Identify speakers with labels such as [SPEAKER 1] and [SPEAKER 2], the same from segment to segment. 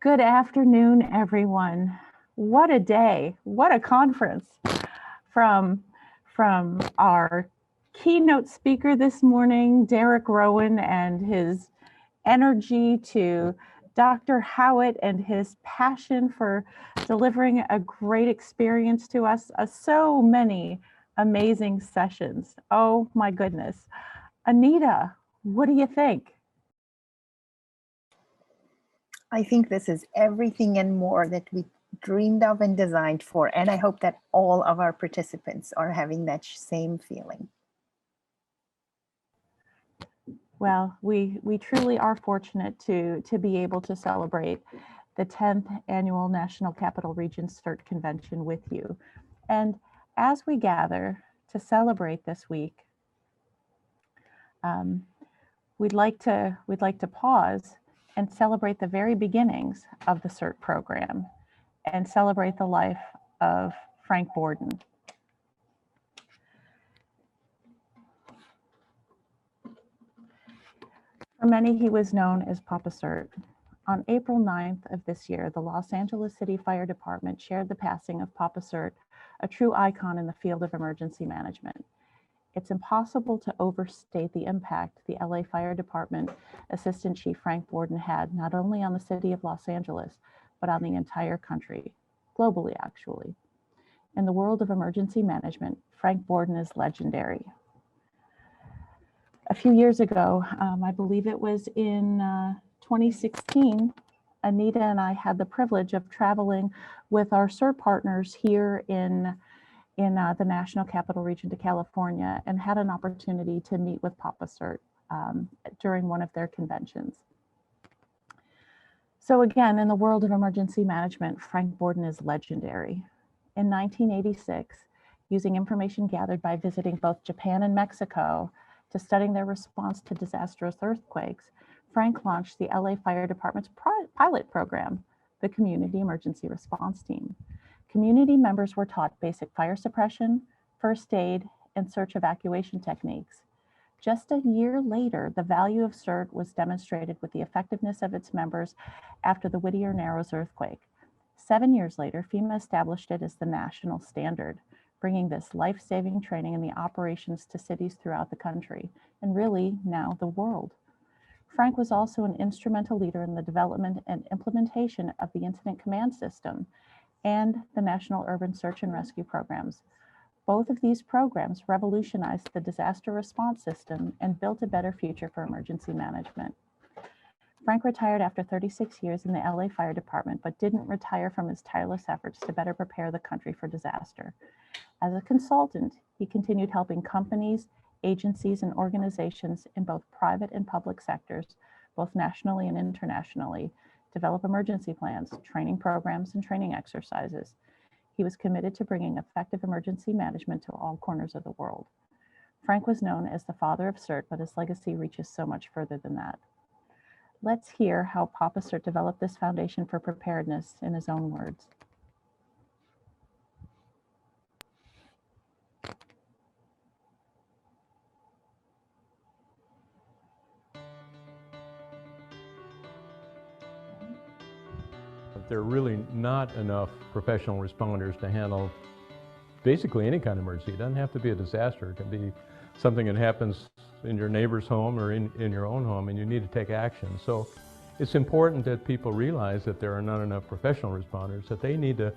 [SPEAKER 1] Good afternoon, everyone. What a day, what a conference. From our keynote speaker this morning, Derek Rowan, and his energy, to Dr. Howitt and his passion for delivering a great experience to us. So many amazing sessions. Oh my goodness. Anita, what do you think?
[SPEAKER 2] I think this is everything and more that we dreamed of and designed for. And I hope that all of our participants are having that same feeling.
[SPEAKER 1] Well, we truly are fortunate to be able to celebrate the 10th Annual National Capital Region CERT Convention with you. And as we gather to celebrate this week, we'd like to pause and celebrate the very beginnings of the CERT program and celebrate the life of Frank Borden. For many, he was known as Papa CERT. On April 9th of this year, the Los Angeles City Fire Department shared the passing of Papa CERT, a true icon in the field of emergency management. It's impossible to overstate the impact the LA Fire Department Assistant Chief Frank Borden had, not only on the city of Los Angeles, but on the entire country, globally actually. In the world of emergency management, Frank Borden is legendary. A few years ago, I believe it was in 2016, Anita and I had the privilege of traveling with our CERT partners here in the National Capital Region to California, and had an opportunity to meet with Papa CERT during one of their conventions. So again, in the world of emergency management, Frank Borden is legendary. In 1986, using information gathered by visiting both Japan and Mexico to studying their response to disastrous earthquakes, Frank launched the LA Fire Department's pilot program, the Community Emergency Response Team. Community members were taught basic fire suppression, first aid, and search evacuation techniques. Just a year later, the value of CERT was demonstrated with the effectiveness of its members after the Whittier Narrows earthquake. 7 years later, FEMA established it as the national standard, bringing this life-saving training in the operations to cities throughout the country, and really now the world. Frank was also an instrumental leader in the development and implementation of the Incident Command System and the National Urban Search and Rescue Programs. Both of these programs revolutionized the disaster response system and built a better future for emergency management. Frank retired after 36 years in the LA Fire Department, but didn't retire from his tireless efforts to better prepare the country for disaster. As a consultant, he continued helping companies, agencies, and organizations in both private and public sectors, both nationally and internationally, develop emergency plans, training programs, and training exercises. He was committed to bringing effective emergency management to all corners of the world. Frank was known as the father of CERT, but his legacy reaches so much further than that. Let's hear how Papa CERT developed this foundation for preparedness in his own words.
[SPEAKER 3] There are really not enough professional responders to handle basically any kind of emergency. It doesn't have to be a disaster. It can be something that happens in your neighbor's home or in your own home, and you need to take action. So it's important that people realize that there are not enough professional responders, that they need to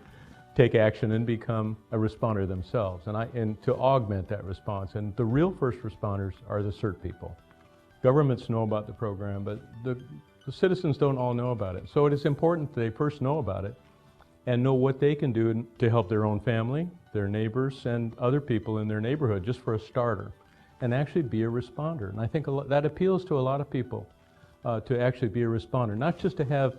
[SPEAKER 3] take action and become a responder themselves, and to augment that response. And the real first responders are the CERT people. Governments know about the program, but the citizens don't all know about it. So it is important that they first know about it and know what they can do to help their own family, their neighbors, and other people in their neighborhood, just for a starter, and actually be a responder. And I think that appeals to a lot of people, to actually be a responder, not just to have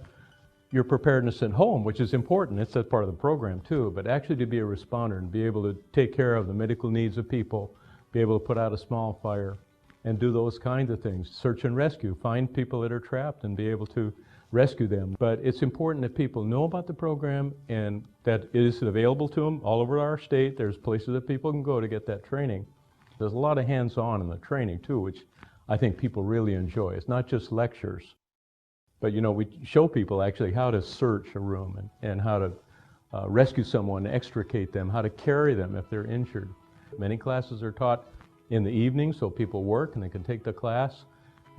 [SPEAKER 3] your preparedness at home, which is important, it's a part of the program too, but actually to be a responder and be able to take care of the medical needs of people, be able to put out a small fire, and do those kinds of things. Search and rescue, find people that are trapped and be able to rescue them. But it's important that people know about the program and that it is available to them all over our state. There's places that people can go to get that training. There's a lot of hands-on in the training too, which I think people really enjoy. It's not just lectures. But you know, we show people actually how to search a room and how to rescue someone, extricate them, how to carry them if they're injured. Many classes are taught in the evening, so people work and they can take the class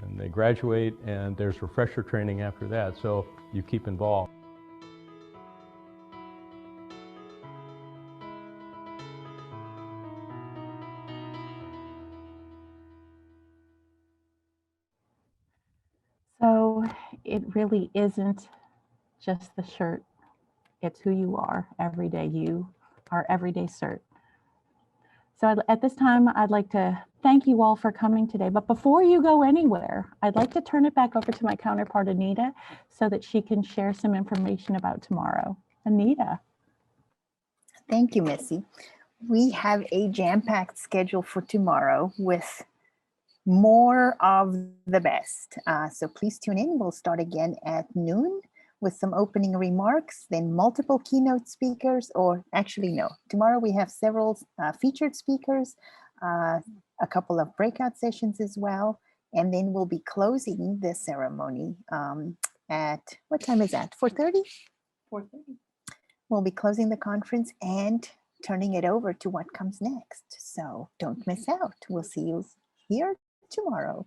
[SPEAKER 3] and they graduate, and there's refresher training after that, so you keep involved.
[SPEAKER 1] So it really isn't just the shirt. It's who you are every day. You are everyday CERT. So at this time, I'd like to thank you all for coming today. But before you go anywhere, I'd like to turn it back over to my counterpart, Anita, so that she can share some information about tomorrow. Anita.
[SPEAKER 2] Thank you, Missy. We have a jam-packed schedule for tomorrow with more of the best. So please tune in. We'll start again at noon with some opening remarks, then multiple keynote speakers, or actually no, tomorrow we have several featured speakers, a couple of breakout sessions as well, and then we'll be closing the ceremony at, what time is that, 4:30? 4:30. We'll be closing the conference and turning it over to what comes next. So don't miss out. We'll see you here tomorrow.